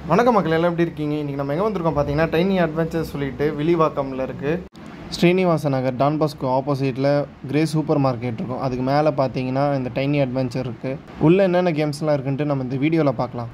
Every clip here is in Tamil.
வணக்கம் மக்கள், எல்லாம் எப்படி இருக்கீங்க? இன்றைக்கி நம்ம எங்கே வந்திருக்கோம் பார்த்தீங்கன்னா, டைனி அட்வென்ச்சர்ஸ் சொல்லிட்டு வில்லிவாக்கமில் இருக்குது. ஸ்ரீனிவாச நகர் டான் பாஸ்கோ ஆப்போசிட்டில் கிரே சூப்பர் மார்க்கெட் இருக்கும். அதுக்கு மேலே பார்த்தீங்கன்னா இந்த டைனி அட்வென்ச்சர் இருக்குது. உள்ளே என்னென்ன கேம்ஸ்லாம் இருக்குன்ட்டு நம்ம இந்த வீடியோவில் பார்க்கலாம்.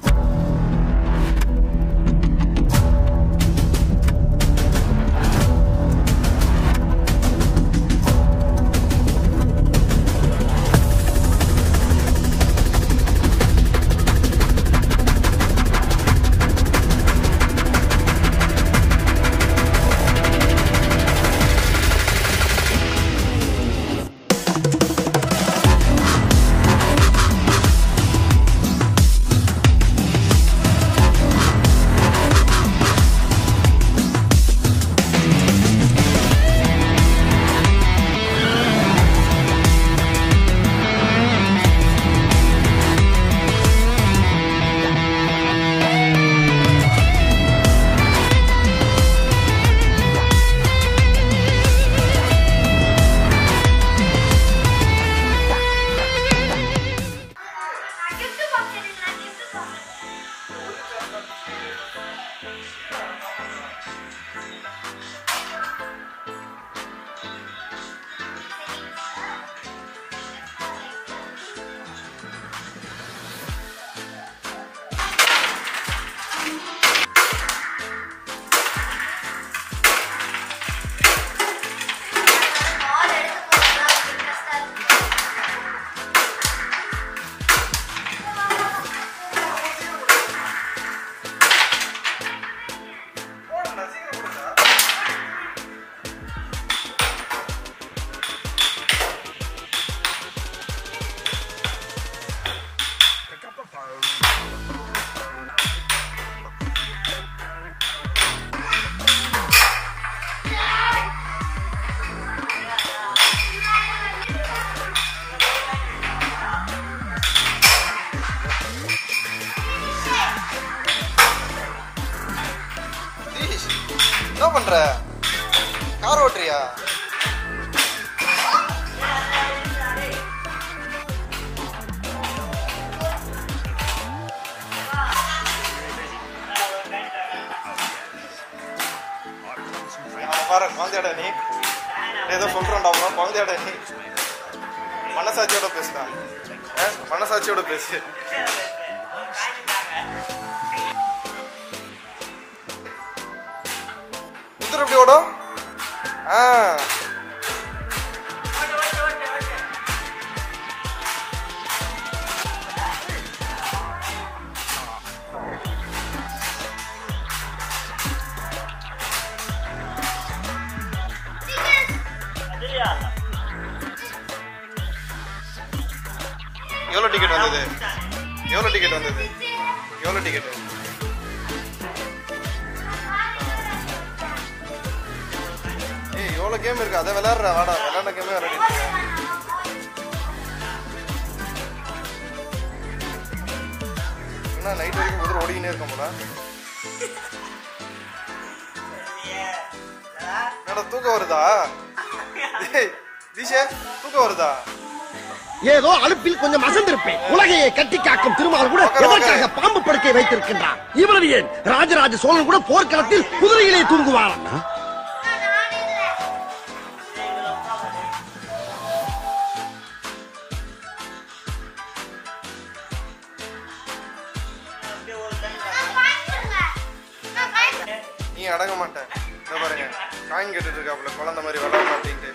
என்ன பண்ற? கார் ஓட்டுறியா? பாரு, குழந்தையாடா நீ? ஏதோ சொல்றேன்டா, அப்புறம் குழந்தையாடா நீ? மனசாட்சியோட பேசுடா, மனசாட்சியோட பேசு. எப்படி ஓடும்? எவ்வளோ டிக்கெட் வந்தது? எவ்வளோ டிக்கெட் வந்தது? எவ்வளோ டிக்கெட்? எவ்வளோ கேம் இருக்கு, அதை விளையாடுற. வாடா, விளையாட கேமே விளையாடிட்டு இருக்கேன். என்ன நைட் வரைக்கும் குதிரை ஓடிக்கினே இருக்க போல. என்னடா தூக்கம் வருதா? தீஷே, தூக்கம் வருதா? ஏதோ அலுப்பில் கொஞ்சம் அசந்திருப்பேன். உலகையை கட்டி காக்கும் திருமால் கூட எதற்காக பாம்பு படுக்கை வைத்திருக்கின்றார்? இவ்வளவு ஏன் ராஜராஜ சோழன் கூட போர்க்களத்தில் குதிரையிலே தூங்குவாரா? நீ அடங்க மாட்டேன். இதை பாருங்க, காயின் கேட்டுட்டு இருக்காப்புல குழந்தை மாதிரி விளையாட அப்படின்ட்டு.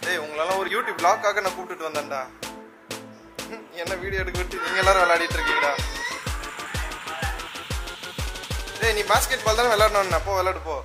டேய், உங்களெல்லாம் ஒரு யூடியூப் பிளாக்காக நான் கூப்பிட்டுட்டு வந்தேன்டா. என்ன வீடியோ எடுக்க விட்டு நீங்க எல்லாரும் விளையாடிட்டு இருக்கீங்கடா. டேய், நீ பாஸ்கெட் பால் தானே விளையாடணும். அப்போ விளையாடு போ.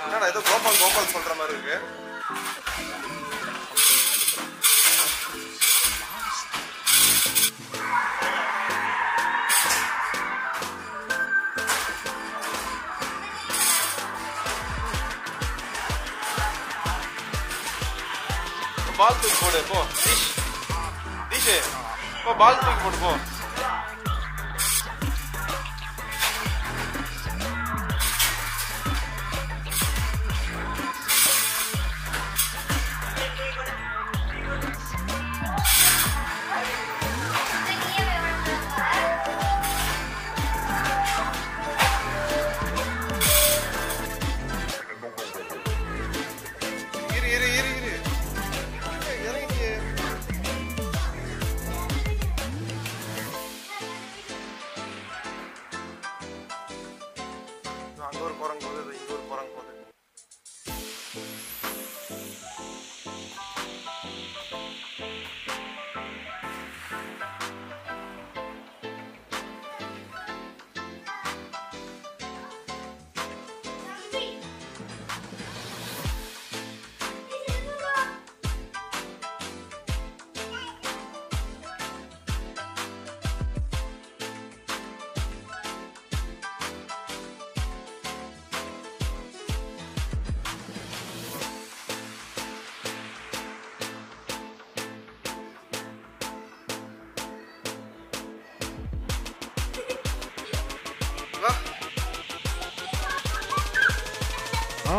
என்னடா ஏதோ கோபால் சொல்ற மாதிரி இருக்கு. பால் தூக்கி போடு போ. டிஷ் போ, பால் தூக்கி போடு போ. அங்க ஒரு குரங்கு போகுது, இங்க ஒரு குரங்கு போகுது.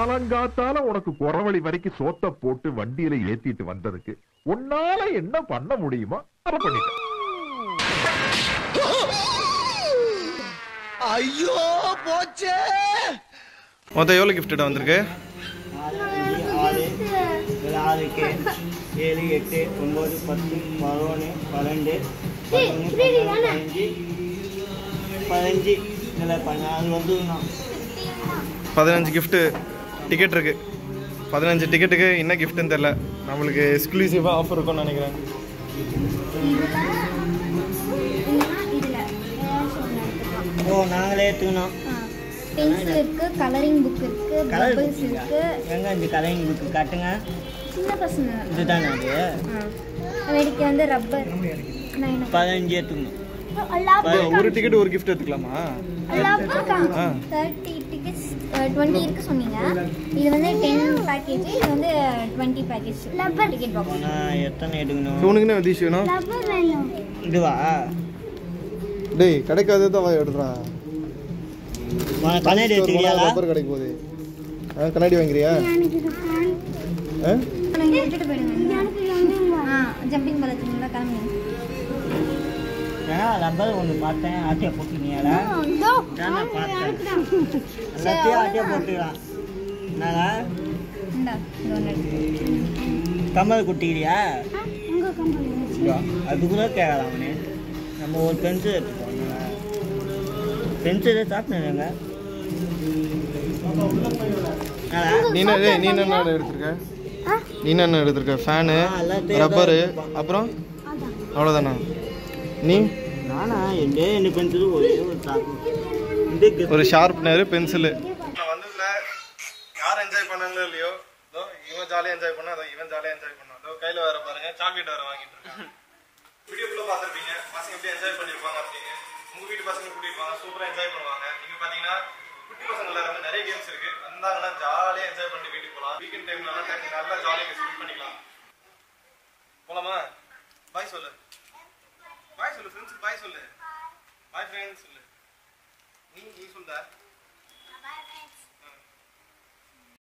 ஆலங்காத்தால உனக்கு குறவழி வரைக்கும் சோத்த போட்டு வண்டியில ஏத்திட்டு வந்ததுக்கு உன்னால என்ன பண்ண முடியுமோ அதை பண்ணிட்ட. ஐயோ போச்சே. மொத்தம் எவ்வளவு கிஃப்ட் வந்திருக்கு? 6 7 8 9 10 11 12 15 இதுல 16 வந்து 15 கிஃப்ட் டிக்கெட் இருக்கு. 15 டிக்கெட்டுக்கு என்ன கிஃப்ட்னு தெரியல. நம்மளுக்கு எக்ஸ்க்ளூசிவா ஆஃபர் இருக்கும்னு நினைக்கிறேன். ஓ நாங்களே எடுத்துக்கணும். பென்சில் இருக்கு, கலரிங் புக் இருக்கு, பபிள்ஸ் இருக்கு. எங்க இந்த கலரிங் புக் காட்டுங்க. சின்ன பசங்க இதுதானே அது? அமெரிக்கா வந்து ரப்பர் 15 எடுத்துக்கணும். ஒரு டிக்கெட் ஒரு கிஃப்ட் எடுத்துக்கலாமா? 30 டிக்கெட்ஸ் 20 இருக்கு சொன்னீங்க. இது வந்து 10 பேக்கேஜ், இது வந்து 20 பேக்கேஜ் ரப்பர் டிக்கெட் பாக்ஸ். நான் எத்தனை எடுக்கணும்? உனக்கு என்ன விதிஷ் வேணும்? ரப்பர் வேணும். இதுவா? டேய் கிடைக்காததா வா எடுறா. கண்ணாடி எடுத்துக்கிறியா? ரப்பர் கிடைக்க போகுது. கண்ணாடி வாங்குறியா? எனக்கு இது ஃபேன். நான் எடுத்துட்டு போயிடுங்க. எனக்கு ஜம்பிங் பால் எடுத்துங்களா கிளம்புங்க. ரப்பர் ஒன்று பார்த்தேன். ஆட்டியா போட்டுக்கினியாடா? நான் பார்த்தேன். எல்லாத்தையும் ஆட்டியா போட்டுக்கலாம். என்னடா இந்தா இது ஒன்று எடுத்து. கம்மல் குட்டிக்கிறியா? உங்கள் கம்பெனி அது கூட கேட்கலாம் அவனே. நம்ம ஒரு பென்சில் எடுத்துப்போம். பென்சிலே சாப்பிடுங்க. நீ என்ன எடுத்திருக்க? நீ என்ன எடுத்திருக்க? ஃபேனு, ரப்பரு, அப்புறம் அவ்வளோதானா? நீ? நானா என்ன பென்சில் ஒரே ஒரு சாப்பிடு. ஒரு ஷார்ப்னர், பென்சிலு. வந்ததுல யார் என்ஜாய் பண்ணாங்களோ இல்லையோ, இவன் ஜாலியாக என்ஜாய் பண்ணா, இவன் ஜாலியாக என்ஜாய் பண்ணா. கையில் வேற பாருங்க, சாக்லேட் வேற வாங்கிட்டு இருக்காங்க. வீடியோக்குள்ள பார்த்துருப்பீங்க பசங்க எப்படி என்ஜாய் பண்ணியிருப்பாங்க அப்படின்னு. உங்க வீட்டு பசங்க கூட்டியிருப்பாங்க, சூப்பராக என்ஜாய் பண்ணுவாங்க. நீங்க பார்த்தீங்கன்னா குட்டி பசங்க எல்லாருமே நிறைய கேம்ஸ் இருக்கு. வந்தாங்கன்னா ஜாலியாக என்ஜாய் பண்ணிட்டு வீட்டுக்கு போகலாம். வீக்கெண்ட் டைம்லாம் நல்லா ஜாலியாக ஸ்பெண்ட் பண்ணிக்கலாம். போலாமா? பாய் சொல்லு. பாய் சொல்லு ஃப்ரெண்ட்ஸ். பாய் சொல்லு. பாய் ஃப்ரெண்ட்ஸ் சொல்லு. நீ சொல்ற. Bye friends.